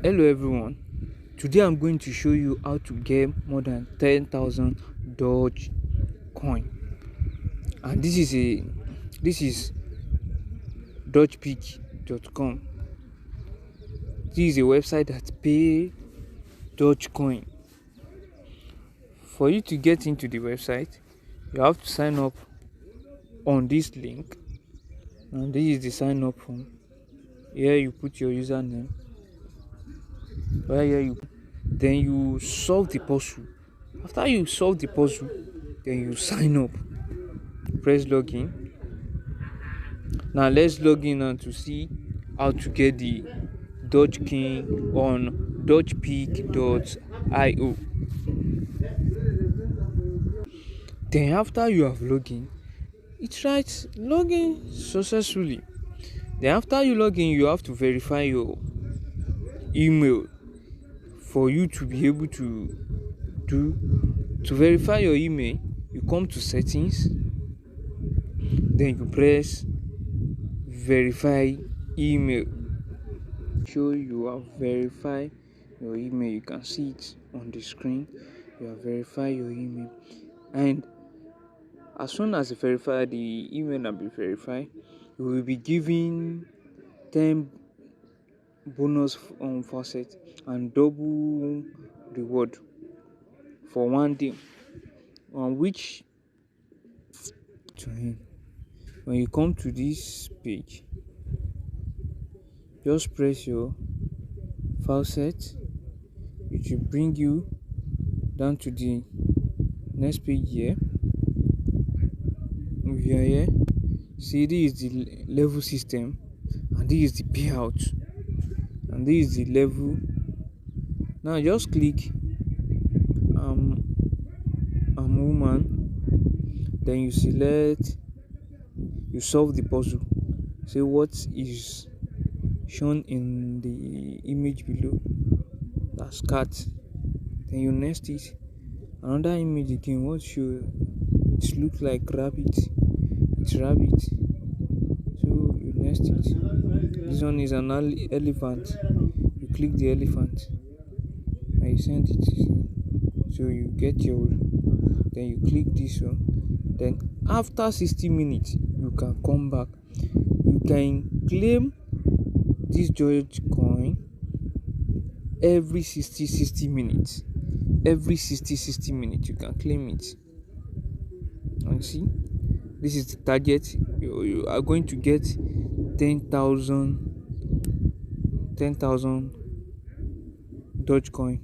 Hello everyone. Today I'm going to show you how to get more than 10,000 Dogecoin. And this is dogepeak.com. This is a website that pay Dogecoin. For you to get into the website, you have to sign up on this link. And this is the sign up form. Here you put your username. Then you solve the puzzle. After you solve the puzzle, then you sign up. Press login. Now let's log in and to see how to get the Dogecoin on dogepeak.io. Then after you have logged in, it writes login successfully. Then after you log in, you have to verify your email for you to be able do to verify your email. You come to settings, then you press verify email. Show you have verified your email. You can see it on the screen. You have verified your email, and as soon as you verify the email and be verified, you will be given 10 bonus facet and double reward for 1 day, on which to him. When you come to this page, just press your faucet, which will bring you down to the next page here. If you are here, see, this is the level system, and this is the payout, and this is the level. Now just click I'm woman, then you select, you solve the puzzle, say what is shown in the image below, that's cat. Then you next it, another image again, what show, it looks like rabbit, it's rabbit, so you next it. This one is an elephant, you click the elephant and you send it, so you get your, then you click this one. Then after 60 minutes you can come back, you can claim this Dogecoin every 60 minutes. Every 60 minutes you can claim it. And see, this is the target. You are going to get 10,000 Dogecoin.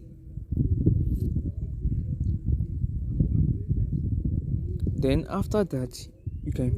Then after that, you can